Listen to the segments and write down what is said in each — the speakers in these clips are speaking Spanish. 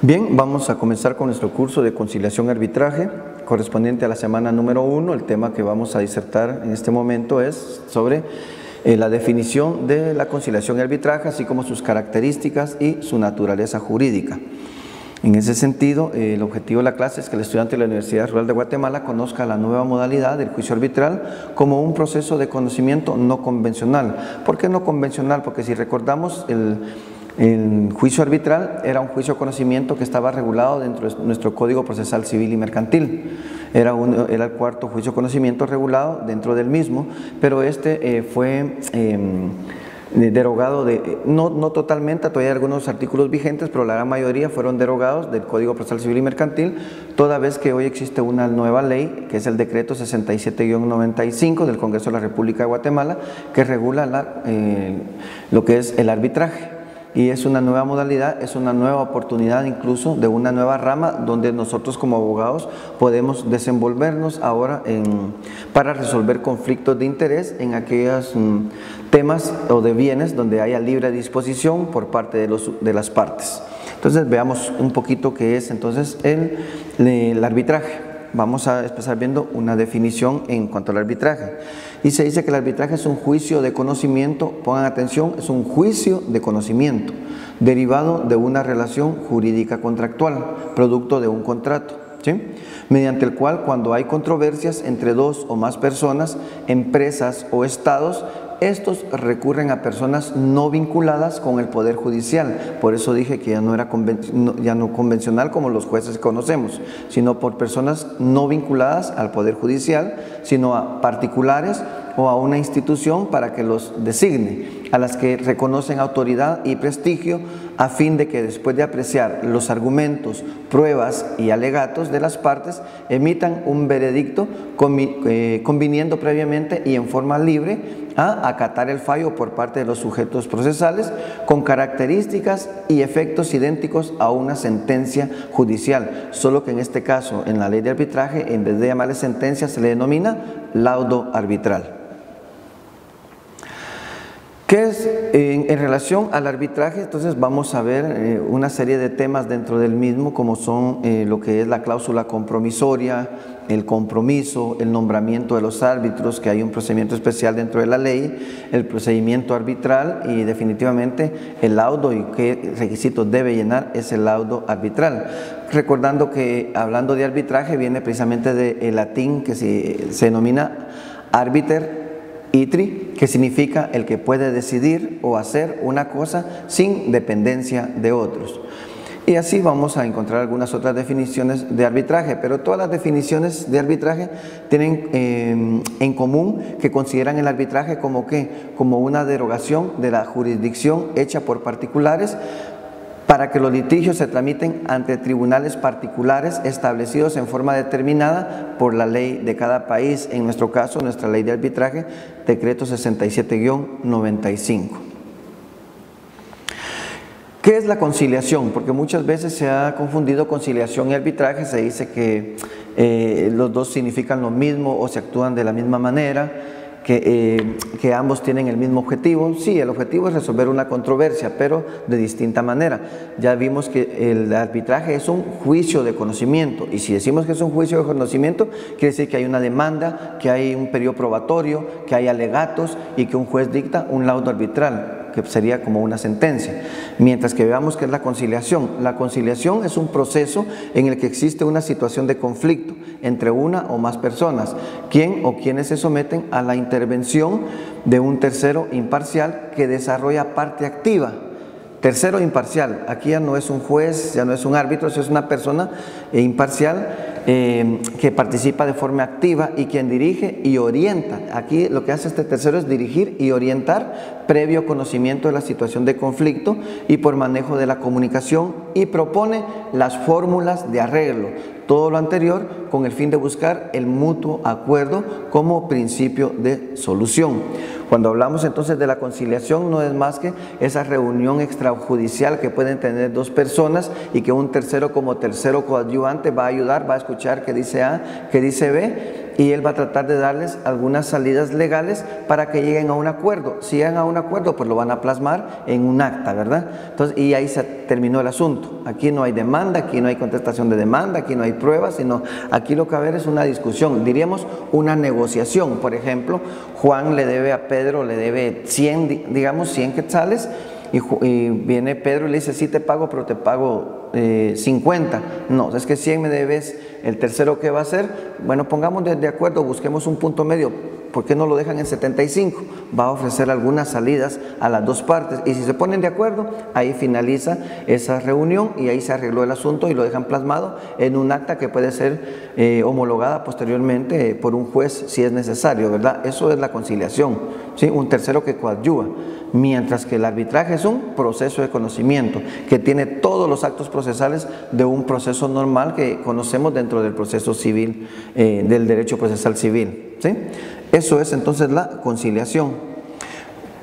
Bien, vamos a comenzar con nuestro curso de conciliación y arbitraje correspondiente a la semana número 1. El tema que vamos a disertar en este momento es sobre la definición de la conciliación y arbitraje, así como sus características y su naturaleza jurídica. En ese sentido, el objetivo de la clase es que el estudiante de la Universidad Rural de Guatemala conozca la nueva modalidad del juicio arbitral como un proceso de conocimiento no convencional. ¿Por qué no convencional? Porque si recordamos, el juicio arbitral era un juicio de conocimiento que estaba regulado dentro de nuestro Código Procesal Civil y Mercantil. Era el cuarto juicio de conocimiento regulado dentro del mismo, pero fue derogado, no totalmente, todavía hay algunos artículos vigentes, pero la gran mayoría fueron derogados del Código Procesal Civil y Mercantil, toda vez que hoy existe una nueva ley, que es el Decreto 67-95 del Congreso de la República de Guatemala, que regula lo que es el arbitraje. Y es una nueva modalidad, es una nueva oportunidad incluso de una nueva rama donde nosotros como abogados podemos desenvolvernos ahora para resolver conflictos de interés en aquellos temas o de bienes donde haya libre disposición por parte de las partes. Entonces veamos un poquito qué es entonces el arbitraje. Vamos a empezar viendo una definición en cuanto al arbitraje. Y se dice que el arbitraje es un juicio de conocimiento, pongan atención, es un juicio de conocimiento derivado de una relación jurídica contractual, producto de un contrato, ¿sí? Mediante el cual, cuando hay controversias entre dos o más personas, empresas o estados, estos recurren a personas no vinculadas con el Poder Judicial. Por eso dije que ya no convencional como los jueces que conocemos, sino por personas no vinculadas al Poder Judicial, sino a particulares o a una institución para que los designe, a las que reconocen autoridad y prestigio, a fin de que después de apreciar los argumentos, pruebas y alegatos de las partes, emitan un veredicto conviniendo previamente y en forma libre a acatar el fallo por parte de los sujetos procesales con características y efectos idénticos a una sentencia judicial, solo que en este caso, en la ley de arbitraje, en vez de llamarle sentencia, se le denomina laudo arbitral. ¿Qué es en relación al arbitraje? Entonces vamos a ver una serie de temas dentro del mismo, como son lo que es la cláusula compromisoria, el compromiso, el nombramiento de los árbitros, que hay un procedimiento especial dentro de la ley, el procedimiento arbitral y definitivamente el laudo y qué requisitos debe llenar ese laudo arbitral. Recordando que hablando de arbitraje viene precisamente del latín que se denomina arbiter itri, que significa el que puede decidir o hacer una cosa sin dependencia de otros. Y así vamos a encontrar algunas otras definiciones de arbitraje, pero todas las definiciones de arbitraje tienen en común que consideran el arbitraje como una derogación de la jurisdicción hecha por particulares para que los litigios se tramiten ante tribunales particulares establecidos en forma determinada por la ley de cada país, en nuestro caso, nuestra ley de arbitraje, Decreto 67-95. ¿Qué es la conciliación? Porque muchas veces se ha confundido conciliación y arbitraje, se dice que los dos significan lo mismo o se actúan de la misma manera, que ambos tienen el mismo objetivo. Sí, el objetivo es resolver una controversia, pero de distinta manera. Ya vimos que el arbitraje es un juicio de conocimiento, y si decimos que es un juicio de conocimiento, quiere decir que hay una demanda, que hay un periodo probatorio, que hay alegatos y que un juez dicta un laudo arbitral, que sería como una sentencia. Mientras que veamos que es la conciliación. La conciliación es un proceso en el que existe una situación de conflicto entre una o más personas, quien o quienes se someten a la intervención de un tercero imparcial que desarrolla parte activa. Tercero imparcial, aquí ya no es un juez, ya no es un árbitro, es una persona imparcial que participa de forma activa y quien dirige y orienta. Aquí lo que hace este tercero es dirigir y orientar previo conocimiento de la situación de conflicto y por manejo de la comunicación, y propone las fórmulas de arreglo. Todo lo anterior con el fin de buscar el mutuo acuerdo como principio de solución. Cuando hablamos entonces de la conciliación, no es más que esa reunión extrajudicial que pueden tener dos personas y que un tercero como tercero coadyuvante va a ayudar, va a escuchar qué dice A, qué dice B, y él va a tratar de darles algunas salidas legales para que lleguen a un acuerdo. Si llegan a un acuerdo, pues lo van a plasmar en un acta, ¿verdad? Entonces, y ahí se terminó el asunto. Aquí no hay demanda, aquí no hay contestación de demanda, aquí no hay pruebas, sino aquí lo que va a haber es una discusión, diríamos una negociación. Por ejemplo, Juan le debe a Pedro, le debe 100, digamos 100 quetzales, y viene Pedro y le dice, sí te pago, pero te pago 50. No, es que 100 me debes. El tercero, ¿qué va a hacer? Bueno, pongamos de acuerdo, busquemos un punto medio. ¿Por qué no lo dejan en 75? Va a ofrecer algunas salidas a las dos partes, y si se ponen de acuerdo, ahí finaliza esa reunión y ahí se arregló el asunto y lo dejan plasmado en un acta que puede ser homologada posteriormente por un juez si es necesario, ¿verdad? Eso es la conciliación, ¿sí? Un tercero que coadyuva, mientras que el arbitraje es un proceso de conocimiento que tiene todos los actos procesales de un proceso normal que conocemos dentro del proceso civil, del derecho procesal civil, ¿sí? Eso es entonces la conciliación.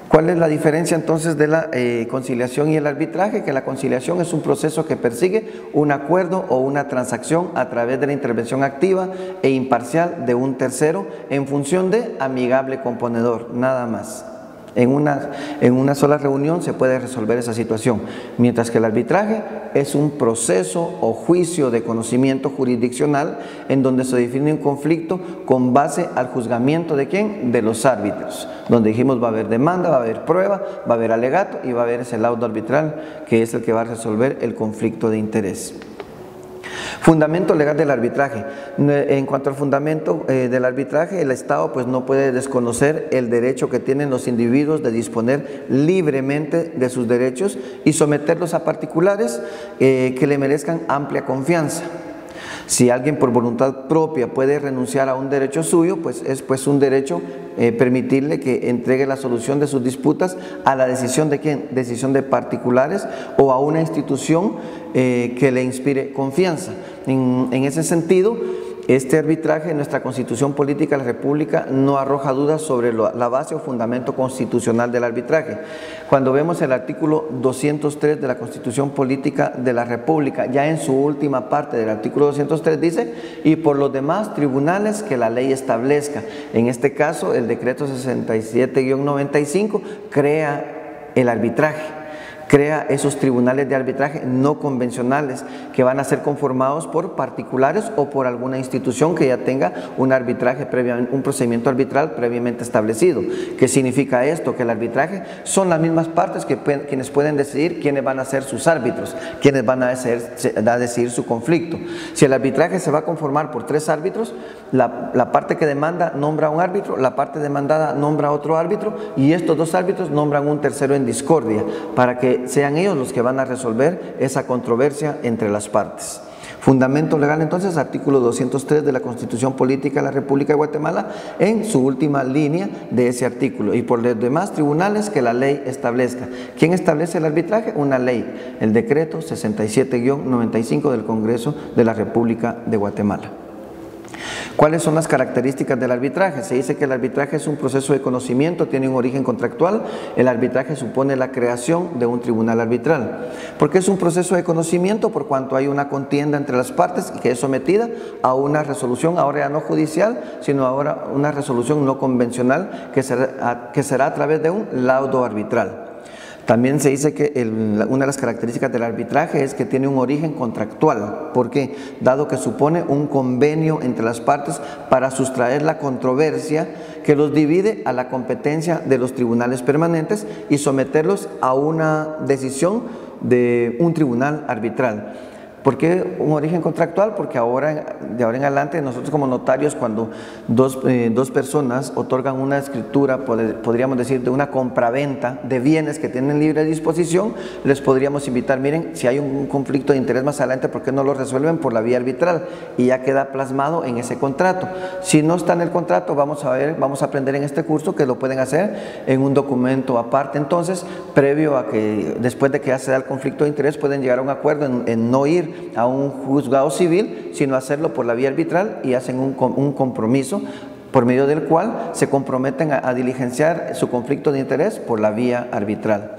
¿Cuál es la diferencia entonces de la conciliación y el arbitraje? Que la conciliación es un proceso que persigue un acuerdo o una transacción a través de la intervención activa e imparcial de un tercero en función de amigable componedor, nada más. En una sola reunión se puede resolver esa situación, mientras que el arbitraje es un proceso o juicio de conocimiento jurisdiccional en donde se define un conflicto con base al juzgamiento ¿de quién? De los árbitros, donde dijimos va a haber demanda, va a haber prueba, va a haber alegato y va a haber ese laudo arbitral que es el que va a resolver el conflicto de interés. Fundamento legal del arbitraje. En cuanto al fundamento del arbitraje, el Estado pues no puede desconocer el derecho que tienen los individuos de disponer libremente de sus derechos y someterlos a particulares que le merezcan amplia confianza. Si alguien por voluntad propia puede renunciar a un derecho suyo, pues es pues un derecho permitirle que entregue la solución de sus disputas a la decisión de quién, decisión de particulares o a una institución que le inspire confianza. En ese sentido, este arbitraje en nuestra Constitución Política de la República no arroja dudas sobre la base o fundamento constitucional del arbitraje. Cuando vemos el artículo 203 de la Constitución Política de la República, ya en su última parte del artículo 203 dice, y por los demás tribunales que la ley establezca. En este caso, el decreto 67-95 crea el arbitraje. Crea esos tribunales de arbitraje no convencionales que van a ser conformados por particulares o por alguna institución que ya tenga un arbitraje un procedimiento arbitral previamente establecido. ¿Qué significa esto? Que el arbitraje son las mismas partes quienes pueden decidir quiénes van a ser sus árbitros, quiénes van a decidir su conflicto. Si el arbitraje se va a conformar por 3 árbitros, la parte que demanda nombra un árbitro, la parte demandada nombra otro árbitro y estos 2 árbitros nombran un tercero en discordia para que sean ellos los que van a resolver esa controversia entre las partes. Fundamento legal entonces, artículo 203 de la Constitución Política de la República de Guatemala en su última línea de ese artículo, y por los demás tribunales que la ley establezca. ¿Quién establece el arbitraje? Una ley, el decreto 67-95 del Congreso de la República de Guatemala. ¿Cuáles son las características del arbitraje? Se dice que el arbitraje es un proceso de conocimiento, tiene un origen contractual. El arbitraje supone la creación de un tribunal arbitral. ¿Por qué es un proceso de conocimiento? Por cuanto hay una contienda entre las partes que es sometida a una resolución, ahora ya no judicial, sino ahora una resolución no convencional que será a través de un laudo arbitral. También se dice que una de las características del arbitraje es que tiene un origen contractual. ¿Por qué? Dado que supone un convenio entre las partes para sustraer la controversia que los divide a la competencia de los tribunales permanentes y someterlos a una decisión de un tribunal arbitral. ¿Por qué un origen contractual? Porque de ahora en adelante nosotros como notarios, cuando dos personas otorgan una escritura, podríamos decir de una compraventa de bienes que tienen libre disposición, les podríamos invitar, miren, si hay un conflicto de interés más adelante, ¿por qué no lo resuelven por la vía arbitral? Y ya queda plasmado en ese contrato. Si no está en el contrato, vamos a aprender en este curso que lo pueden hacer en un documento aparte. Entonces, previo a que, después de que ya se da el conflicto de interés, pueden llegar a un acuerdo en no ir a un juzgado civil, sino hacerlo por la vía arbitral y hacen un compromiso por medio del cual se comprometen a diligenciar su conflicto de interés por la vía arbitral.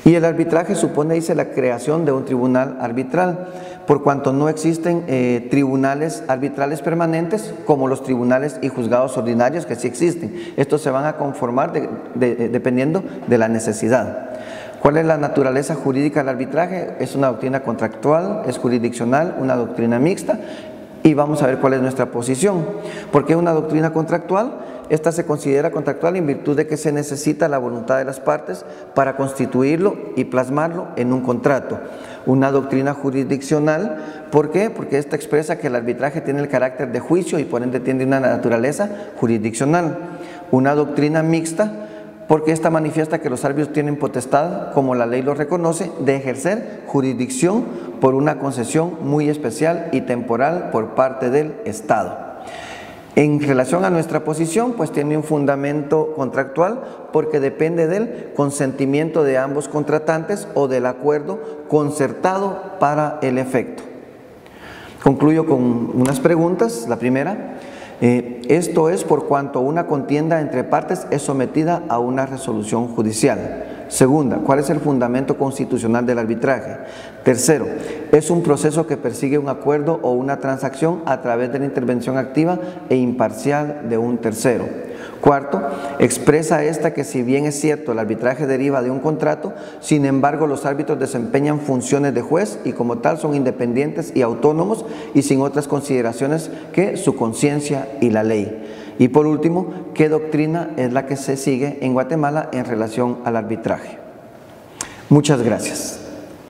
Y el arbitraje supone, dice, la creación de un tribunal arbitral, por cuanto no existen tribunales arbitrales permanentes como los tribunales y juzgados ordinarios que sí existen. Estos se van a conformar dependiendo de la necesidad. ¿Cuál es la naturaleza jurídica del arbitraje? Es una doctrina contractual, es jurisdiccional, una doctrina mixta, y vamos a ver cuál es nuestra posición. ¿Por qué una doctrina contractual? Esta se considera contractual en virtud de que se necesita la voluntad de las partes para constituirlo y plasmarlo en un contrato. Una doctrina jurisdiccional, ¿por qué? Porque esta expresa que el arbitraje tiene el carácter de juicio y por ende tiene una naturaleza jurisdiccional. Una doctrina mixta, porque esta manifiesta que los árbitros tienen potestad, como la ley lo reconoce, de ejercer jurisdicción por una concesión muy especial y temporal por parte del Estado. En relación a nuestra posición, pues tiene un fundamento contractual porque depende del consentimiento de ambos contratantes o del acuerdo concertado para el efecto. Concluyo con unas preguntas. La primera, esto es por cuanto una contienda entre partes es sometida a una resolución judicial. Segunda, ¿cuál es el fundamento constitucional del arbitraje? Tercero, es un proceso que persigue un acuerdo o una transacción a través de la intervención activa e imparcial de un tercero. Cuarto, expresa esta que si bien es cierto el arbitraje deriva de un contrato, sin embargo los árbitros desempeñan funciones de juez y como tal son independientes y autónomos y sin otras consideraciones que su conciencia y la ley. Y por último, ¿qué doctrina es la que se sigue en Guatemala en relación al arbitraje? Muchas gracias.